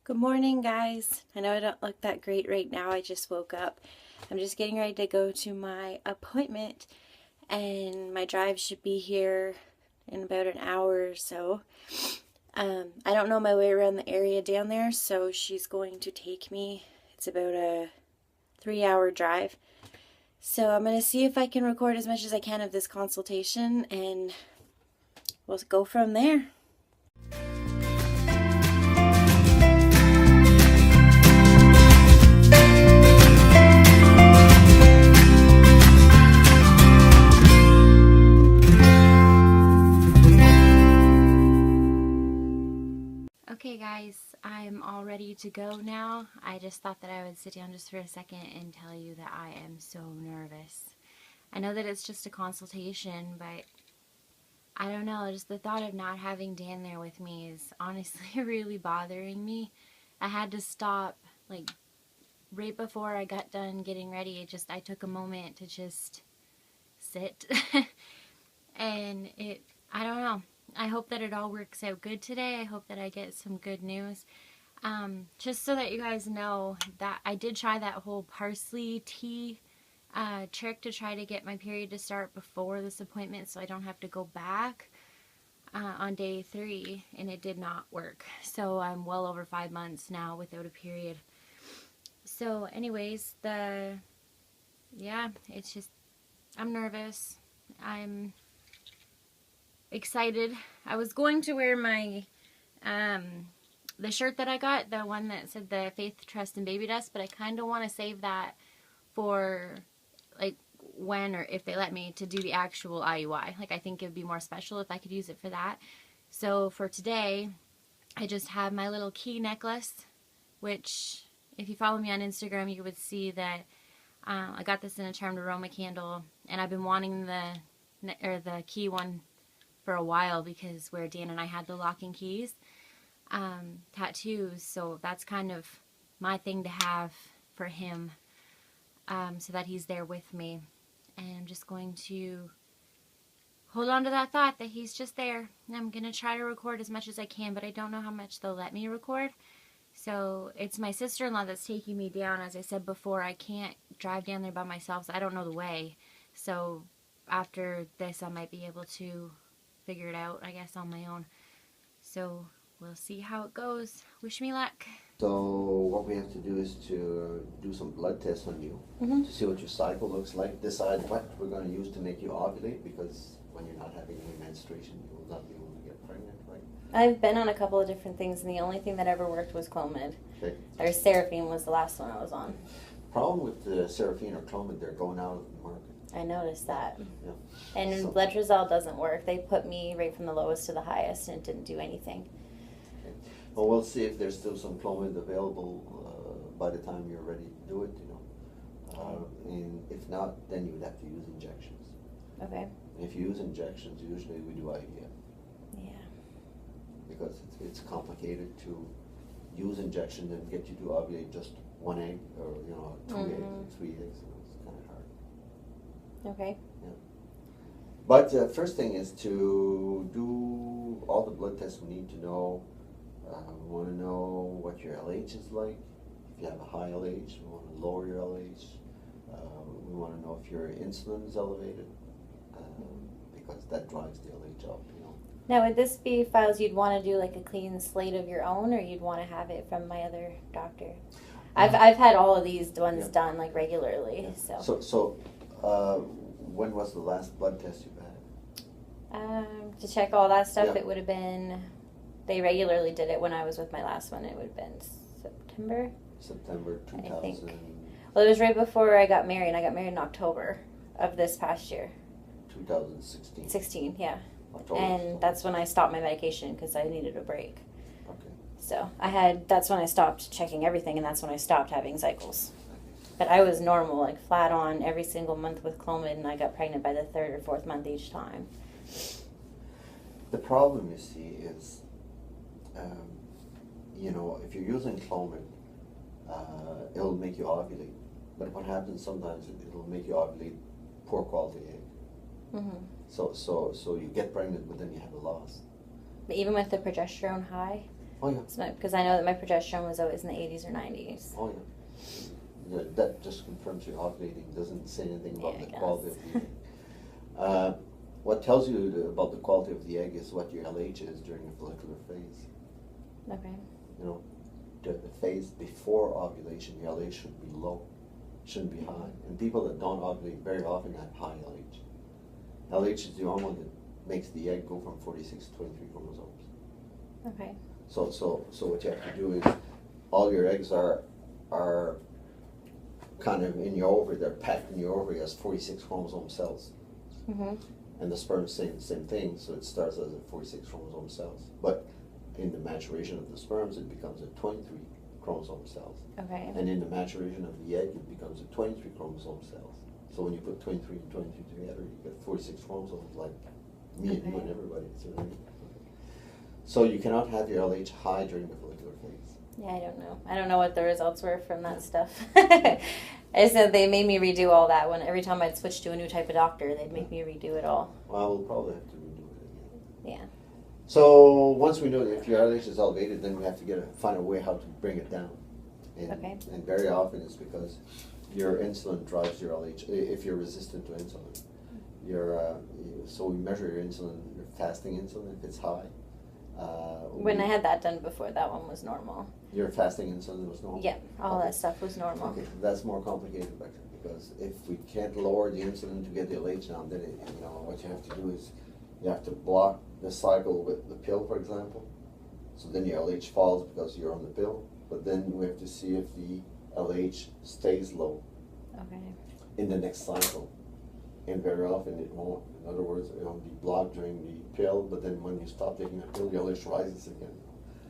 Good morning, guys. I know I don't look that great right now. I just woke up. I'm just getting ready to go to my appointment, and my drive should be here in about an hour or so. I don't know my way around the area down there, so she's going to take me. It's about a 3-hour drive. So I'm going to see if I can record as much as I can of this consultation, and we'll go from there. Okay guys, I'm all ready to go now. I just thought that I would sit down just for a second and tell you that I am so nervous. I know that it's just a consultation, but I don't know, just the thought of not having Dan there with me is honestly really bothering me. I had to stop like right before I got done getting ready. I took a moment to just sit and I don't know. I hope that it all works out good today. I hope that I get some good news. Just so that you guys know that I did try that whole parsley tea trick to try to get my period to start before this appointment so I don't have to go back on day 3, and it did not work. So I'm well over 5 months now without a period. So anyways, it's just, I'm nervous. I'm excited. I was going to wear my the shirt that I got, the one that said the Faith, Trust, and Baby Dust, but I kind of want to save that for like when or if they let me to do the actual IUI. Like I think it would be more special if I could use it for that. So for today, I just have my little key necklace, which if you follow me on Instagram, you would see that I got this in a charmed aroma candle, and I've been wanting the key one for a while because where Dan and I had the lock and keys tattoos, so that's kind of my thing to have for him, so that he's there with me. And I'm just going to hold on to that thought that he's just there, and I'm gonna try to record as much as I can, but I don't know how much they'll let me record. So it's my sister-in-law that's taking me down. As I said before, I can't drive down there by myself, so I don't know the way. So after this I might be able to figure it out, I guess, on my own. So we'll see how it goes. Wish me luck. So what we have to do is to do some blood tests on you to see what your cycle looks like, decide what we're going to use to make you ovulate, because when you're not having any menstruation, you will not be able to get pregnant, right? I've been on a couple of different things, and the only thing that ever worked was Clomid. Okay. Or Seraphine was the last one I was on. Problem with the Seraphine or Clomid, they're going out of the market. I noticed that. Yeah. And So- Letrozole doesn't work. They put me right from the lowest to the highest, and it didn't do anything. Okay. Well, we'll see if there's still some Clomid available by the time you're ready to do it, you know. And if not, then you would have to use injections. Okay. If you use injections, usually we do IVF. Yeah. Because it's complicated to use injection and get you to ovulate just one egg, or 2 eggs or 3 eggs. It's kind of hard. Okay. Yeah. But first thing is to do all the blood tests we need to know. We want to know what your LH is like. If you have a high LH, we want to lower your LH. We want to know if your insulin is elevated, because that drives the LH up, you know. Now, would this be files you'd want to do like a clean slate of your own, or you'd want to have it from my other doctor? I've had all of these ones done like regularly. Yeah. So When was the last blood test you've had? to check all that stuff, Yeah. it would have been. They regularly did it when I was with my last one. It would have been September. September 2000. I think. Well, it was right before I got married. I got married in October of this past year. 2016. 16, yeah. October. And that's when I stopped my medication because I needed a break. Okay. So that's when I stopped checking everything, and that's when I stopped having cycles. But I was normal, like flat on every single month with Clomid, and I got pregnant by the 3rd or 4th month each time. The problem, you see, is, if you're using Clomid, it'll make you ovulate. But what happens sometimes, it'll make you ovulate poor quality egg. So you get pregnant, but then you have a loss. But even with the progesterone high? Oh, yeah. Because I know that my progesterone was always in the 80s or 90s. Oh, yeah. Yeah, that just confirms you're ovulating. Doesn't say anything about the quality of the egg. What tells you about the quality of the egg is what your LH is during the follicular phase. Okay. You know, the phase before ovulation, the LH should be low, shouldn't be high. And people that don't ovulate very often have high LH. LH is the hormone that makes the egg go from 46 to 23 chromosomes. Okay. So what you have to do is, all your eggs are kind of in your ovary. They're packed in your ovary as 46 chromosome cells. Mm-hmm. And the sperm same thing. So it starts as a 46 chromosome cells, but in the maturation of the sperms, it becomes a 23 chromosome cells. Okay. And in the maturation of the egg, it becomes a 23 chromosome cells. So when you put 23 and 22 together, you get 46 chromosomes, like me and you and everybody. So you cannot have your LH high during the follicular phase. Yeah, I don't know. I don't know what the results were from that stuff. I said they made me redo all that when every time I'd switch to a new type of doctor, they'd make me redo it all. Well, we'll probably have to redo it again. Yeah. So once we know that if your LH is elevated, then we have to find a way how to bring it down. And, Okay. And very often it's because your insulin drives your LH. If you're resistant to insulin, so we measure your insulin, your fasting insulin, if it's high. When I had that done before, that one was normal. Your fasting insulin was normal? Yeah, all that stuff was normal. Okay, that's more complicated, because if we can't lower the insulin to get the LH down, then what you have to do is you have to block the cycle with the pill, for example. So then your LH falls because you're on the pill, but then we have to see if the LH stays low. Okay. In the next cycle. And very often it won't. In other words, it'll be blocked during the pill, but then when you stop taking the pill, the LH rises again.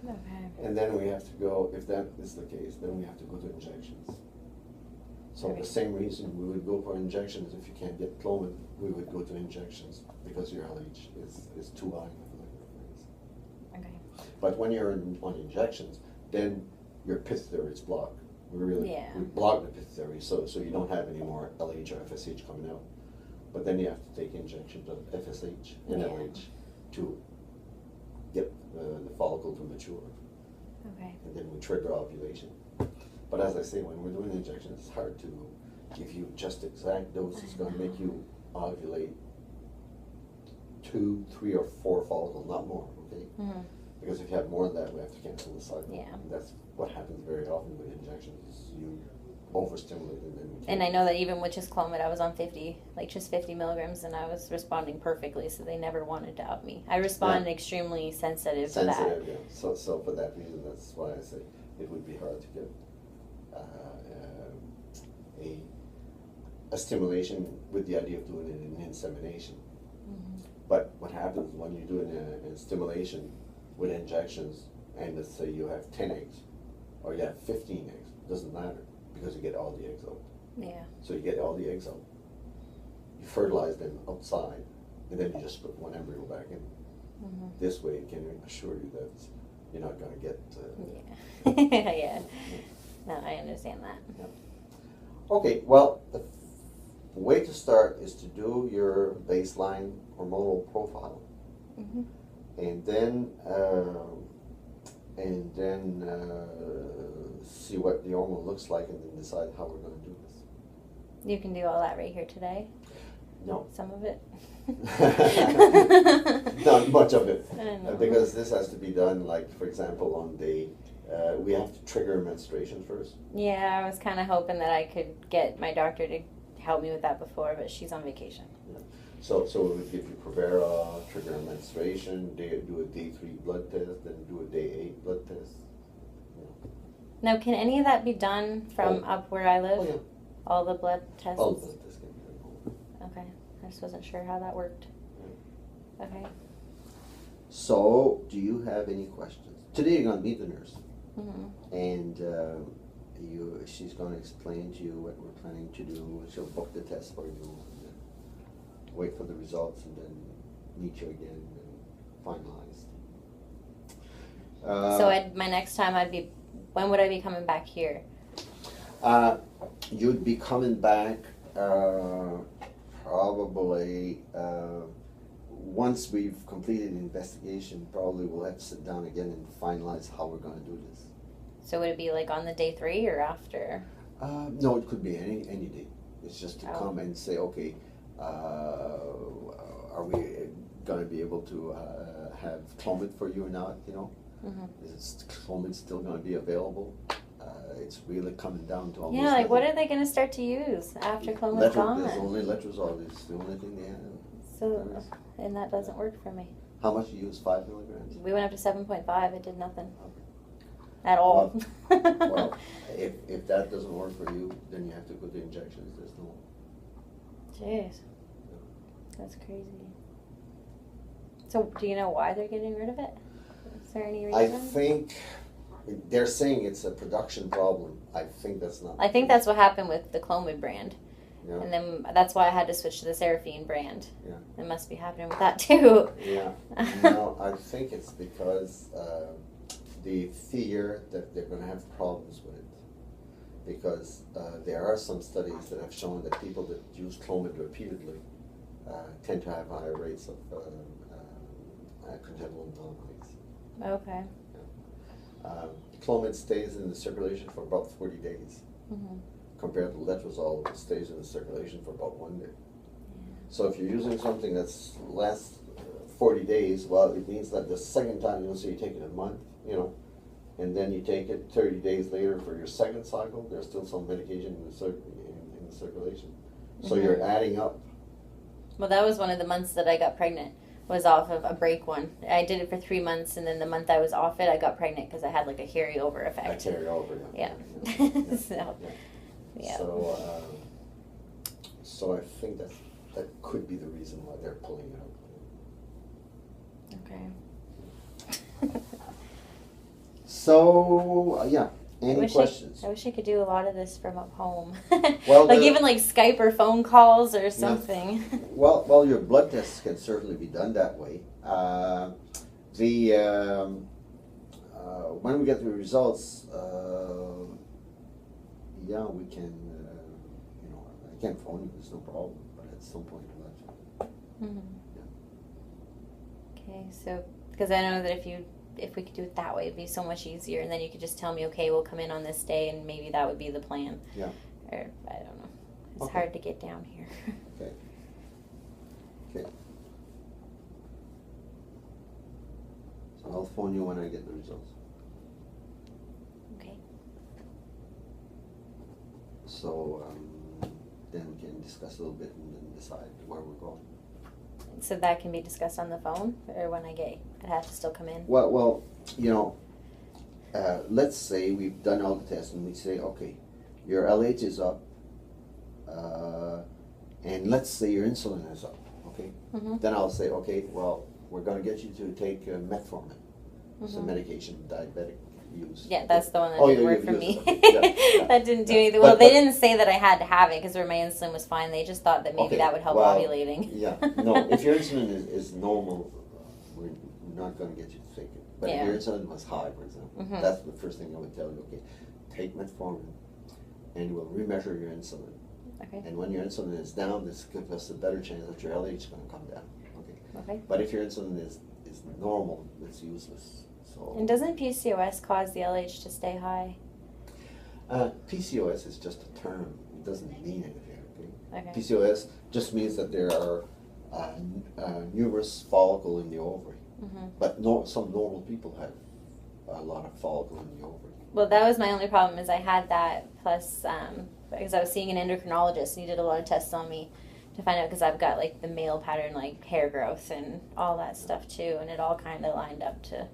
Okay. And then we have to go, if that is the case, then we have to go to injections. So the same reason we would go for injections if you can't get Clomid, we would go to injections because your LH is too high in the follicular phase. Okay. But when you're on injections, then your pituitary is blocked. We block the pituitary, so you don't have any more LH or FSH coming out. But then you have to take injections of FSH and LH to get the follicle to mature. Okay. And then we trigger ovulation. But as I say, when we're doing injections, it's hard to give you just exact dose. It's going to make you ovulate 2, 3, or 4 follicles, not more, okay? Mm-hmm. Because if you have more than that, we have to cancel the cycle. Yeah. And that's what happens very often with injections, is you overstimulate and then we And I know that even with just Clomid, I was on 50 milligrams, and I was responding perfectly, so they never wanted to out me. I respond extremely sensitive to that. Sensitive, yeah. So for that reason, that's why I say it would be hard to get a stimulation with the idea of doing it in insemination. Mm-hmm. But what happens when you do a stimulation with injections, and let's say you have 10 eggs, or you have 15 eggs, doesn't matter, because you get all the eggs out. Yeah. So you get all the eggs out, you fertilize them outside, and then you just put one embryo back in. Mm-hmm. This way it can assure you that you're not going to get... Yeah. No, I understand that. Yeah. Okay, well, the way to start is to do your baseline hormonal profile. Mm-hmm. And then see what the hormone looks like, and then decide how we're going to do this. You can do all that right here today? No. Some of it? Not much of it. I know. Because this has to be done, like, for example, on day, we have to trigger menstruation first. Yeah, I was kind of hoping that I could get my doctor to help me with that before, but she's on vacation. Yeah. So we would give you Provera, trigger menstruation, do a day 3 blood test, then do a day 8 blood test. Now, can any of that be done from up where I live? Oh, yeah. All the blood tests? All the blood tests can be done. Okay. I just wasn't sure how that worked. Yeah. Okay. So, do you have any questions? Today you're going to meet the nurse. Mm-hmm. And she's going to explain to you what we're planning to do. She'll book the test for you, and then wait for the results, and then meet you again and finalize. So my next time when would I be coming back here? You'd be coming back probably once we've completed the investigation, probably we'll have to sit down again and finalize how we're going to do this. So would it be like on the day 3 or after? No, it could be any day. It's just to come and say, okay, are we going to be able to have Clomid for you or not? You know, is Clomid still going to be available? It's really coming down to almost. Yeah, like what are they going to start to use after Clomid's gone? There's only letrozole. It's the only thing they have. So, and that doesn't work for me. How much you use? 5 milligrams? We went up to 7.5. It did nothing. At all. Well, if that doesn't work for you, then you have to go to injections. There's no. Jeez. That's crazy. So, do you know why they're getting rid of it? Is there any reason? I think they're saying it's a production problem. I think that's not. I think that's what happened with the Clomid brand. Yeah. And then that's why I had to switch to the Seraphine brand. Yeah. It must be happening with that too. Yeah. No, I think it's because the fear that they're going to have problems with it. Because there are some studies that have shown that people that use Clomid repeatedly tend to have higher rates of congenital pneumonitis. Okay. Clomid stays in the circulation for about 40 days. Compared to letrozole, it stays in the circulation for about 1 day. So if you're using something that's lasts 40 days, well, it means that the second time, you'll say you take it a month, you know, and then you take it 30 days later for your second cycle, there's still some medication in the circulation. So you're adding up. Well, that was one of the months that I got pregnant, was off of a break one. I did it for 3 months, and then the month I was off it, I got pregnant because I had like a carryover effect. A carryover, yeah. So, yeah. So I think that could be the reason why they're pulling it out. Okay. So yeah, any questions? I wish I could do a lot of this from up home. Well, like even like Skype or phone calls or something. Yeah. Well, your blood tests can certainly be done that way. When we get the results, yeah, we can. You know, I can't phone you. There's no problem. But at some point, we'll have to. Okay, so because I know that if we could do it that way, it'd be so much easier, and then you could just tell me, okay, we'll come in on this day, and maybe that would be the plan. Yeah. Or I don't know. It's hard to get down here. Okay. Okay. So I'll phone you when I get the results. Okay. So then we can discuss a little bit and then decide where we're going. So that can be discussed on the phone, or when I'd have to still come in? Well, you know, let's say we've done all the tests and we say, okay, your LH is up, and let's say your insulin is up, okay? Then I'll say, okay, well, we're going to get you to take metformin, some medication, diabetic use. Yeah, that's the one that didn't work for me. Yeah. That didn't do anything. Well, they didn't say that I had to have it because my insulin was fine. They just thought that maybe that would help ovulating. Yeah, no, if your insulin is normal, we're not going to get you to take it. But if your insulin was high, for example, that's the first thing I would tell you. Okay, take metformin, and we'll remeasure your insulin. Okay. And when your insulin is down, this gives us a better chance that your LH is going to come down. Okay. But if your insulin is normal, it's useless. So. And doesn't PCOS cause the LH to stay high? PCOS is just a term. It doesn't mean anything. Okay. PCOS just means that there are numerous follicle in the ovary. But some normal people have a lot of follicle in the ovary. Well, that was my only problem is I had that, plus because I was seeing an endocrinologist and he did a lot of tests on me to find out, because I've got like the male pattern, like hair growth and all that stuff too, and it all kind of lined up to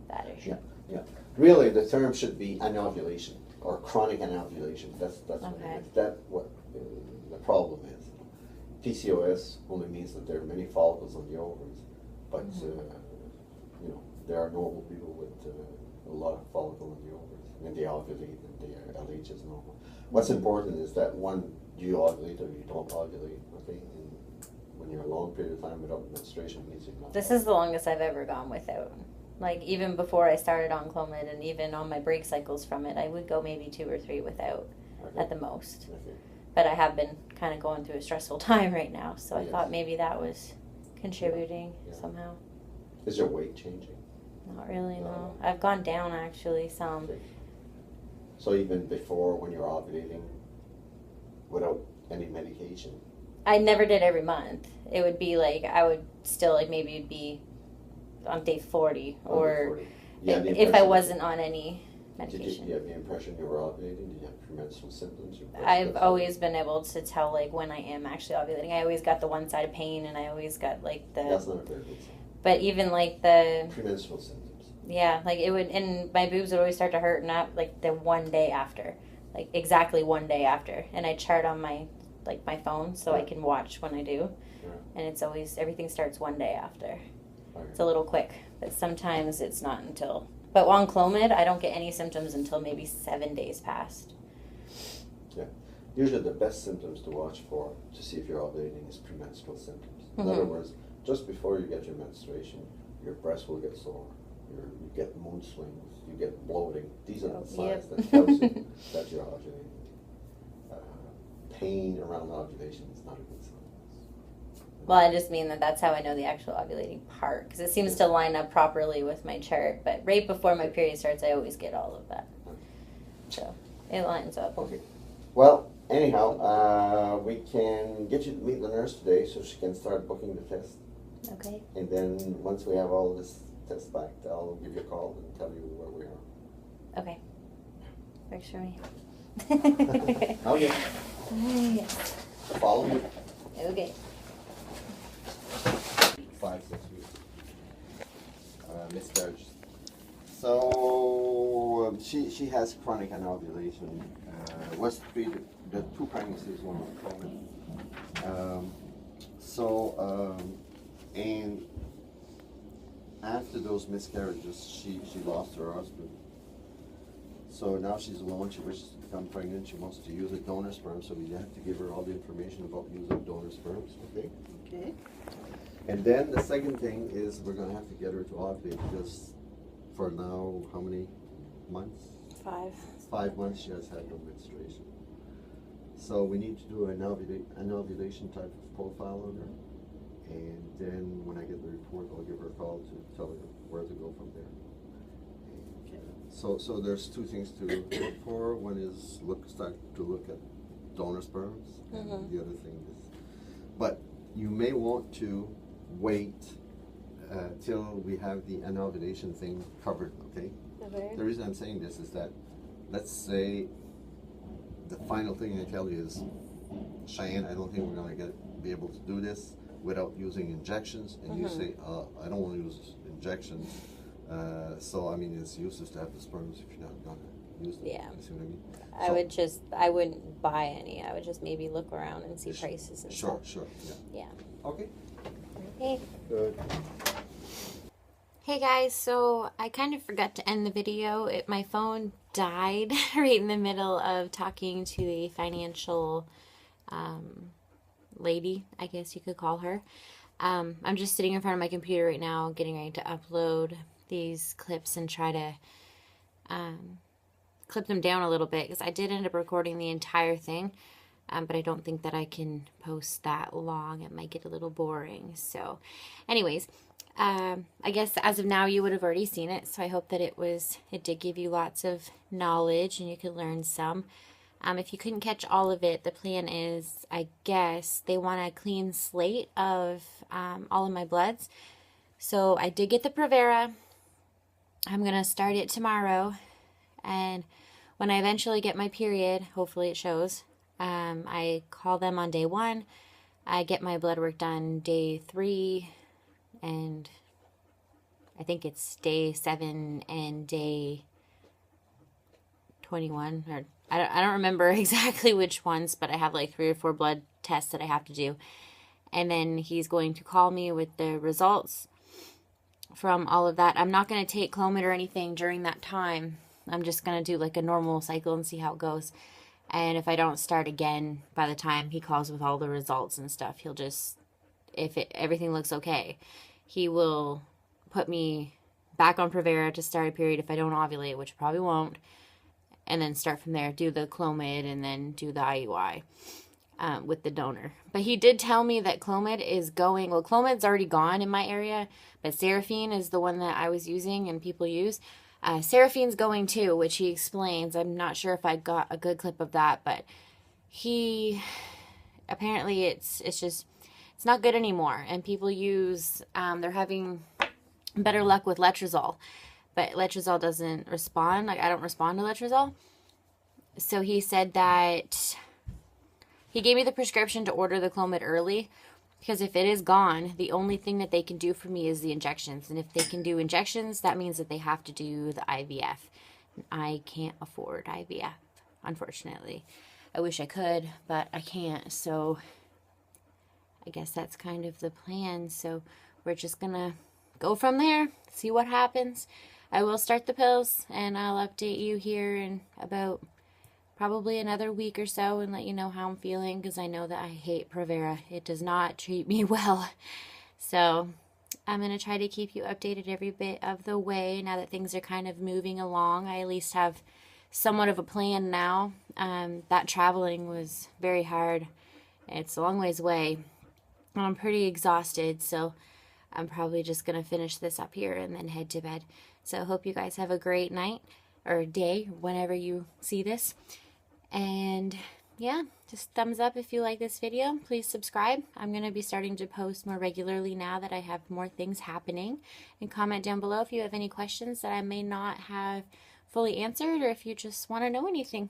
that issue. Yeah. Really, the term should be anovulation or chronic anovulation. That's what it is. That's what the problem is. PCOS only means that there are many follicles on the ovaries, but you know, there are normal people with a lot of follicle in the ovaries, and they ovulate, and their LH is normal. What's important is that one, do you ovulate or you don't ovulate? Okay, and when you're a long period of time without menstruation, it means you're not. This is the longest I've ever gone without. Like even before I started on Clomid, and even on my break cycles from it, I would go maybe 2 or 3 without at the most. Okay. But I have been kind of going through a stressful time right now, so I thought maybe that was contributing Yeah. somehow. Is your weight changing? Not really, no. No. I've gone down actually some. Okay. So even before when you're ovulating, without any medication? I never did every month. It would be like, I would still, like, maybe it'd be on day 40 or if I wasn't on any medication. Did you have the impression you were ovulating? Did you have premenstrual symptoms? I've always been able to tell, like, when I am actually ovulating. I always got the one side of pain, and I always got, like, the... That's not a very good sign. But even, like, the... Premenstrual symptoms. Yeah, like, it would... And my boobs would always start to hurt, not, like, the one day after. Like, exactly one day after. And I chart on my, like, my phone so I can watch when I do. Yeah. And it's always... Everything starts one day after. Okay. It's a little quick. But sometimes it's not until... But on Clomid, I don't get any symptoms until maybe 7 days past. Yeah. Usually the best symptoms to watch for to see if you're ovulating is premenstrual symptoms. In other words, just before you get your menstruation, your breast will get sore, you get mood swings, you get bloating. These are the signs that tells you that you're ovulating. Pain around ovulation is not a good sign. Well, I just mean that that's how I know the actual ovulating part, because it seems to line up properly with my chart. But right before my period starts, I always get all of that. So it lines up. Okay. Well, anyhow, we can get you to meet the nurse today so she can start booking the test. Okay. And then once we have all this test back, I'll give you a call and tell you where we are. Okay. Works for me. Okay. Alright. Follow me. Okay. 5-6 weeks. Miscarriages. So she has chronic anovulation. Was treated the 2 pregnancies, one with COVID. And after those miscarriages, she lost her husband. So now she's alone. She wishes to become pregnant. She wants to use a donor sperm. So we have to give her all the information about using donor sperms. Okay. Okay. And then the second thing is we're going to have to get her to ovulate because for now, how many months? 5. 5 months she has had no menstruation. So we need to do an ovulation type of profile on her. And then when I get the report, I'll give her a call to tell her where to go from there. Okay. So there's 2 things to look for. One is start to look at donor sperms. And the other thing is, but you may want to wait till we have the anovulation thing covered, okay? Okay. The reason I'm saying this is that, let's say the final thing I tell you is, Cheyenne, I don't think we're going to be able to do this without using injections, and you say, I don't want to use injections, so I mean it's useless to have the sperms if you're not going to use them. Yeah. You see what I mean? I wouldn't buy any. I would just maybe look around and see prices and stuff. Sure, yeah. Yeah. Okay. Okay. Good. Hey guys, so I kind of forgot to end the video. My phone died right in the middle of talking to a financial lady, I guess you could call her. I'm just sitting in front of my computer right now getting ready to upload these clips and try to clip them down a little bit because I did end up recording the entire thing, but I don't think that I can post that long. It might get a little boring. So anyways, I guess as of now you would have already seen it, so I hope that it did give you lots of knowledge and you could learn some. If you couldn't catch all of it, the plan is, I guess, they want a clean slate of all of my bloods. So I did get the Provera. I'm going to start it tomorrow. And when I eventually get my period, hopefully it shows, I call them on day 1. I get my blood work done day 3. And I think it's day 7 and day 21, or I don't remember exactly which ones, but I have like 3 or 4 blood tests that I have to do. And then he's going to call me with the results from all of that. I'm not going to take Clomid or anything during that time. I'm just going to do like a normal cycle and see how it goes. And if I don't start again by the time he calls with all the results and stuff, he'll just, everything looks okay, he will put me back on Provera to start a period if I don't ovulate, which probably won't. And then start from there, do the Clomid, and then do the IUI. with the donor. But he did tell me that Clomid is going, well, Clomid's already gone in my area, but Seraphine is the one that I was using and people use. Seraphine's going too, which he explains. I'm not sure if I got a good clip of that, but he, apparently it's not good anymore. And people use, they're having better luck with letrozole, but letrozole doesn't respond. Like, I don't respond to letrozole. So he said that he gave me the prescription to order the Clomid early, because if it is gone, the only thing that they can do for me is the injections. And if they can do injections, that means that they have to do the IVF. I can't afford IVF, unfortunately. I wish I could, but I can't. So I guess that's kind of the plan. So we're just going to go from there, see what happens. I will start the pills, and I'll update you here in about probably another week or so and let you know how I'm feeling, because I know that I hate Provera. It does not treat me well. So I'm going to try to keep you updated every bit of the way now that things are kind of moving along. I at least have somewhat of a plan now. That traveling was very hard. It's a long ways away. I'm pretty exhausted, so I'm probably just going to finish this up here and then head to bed. So I hope you guys have a great night or day whenever you see this. And yeah, just thumbs up if you like this video. Please subscribe. I'm going to be starting to post more regularly now that I have more things happening. And comment down below if you have any questions that I may not have fully answered, or if you just want to know anything.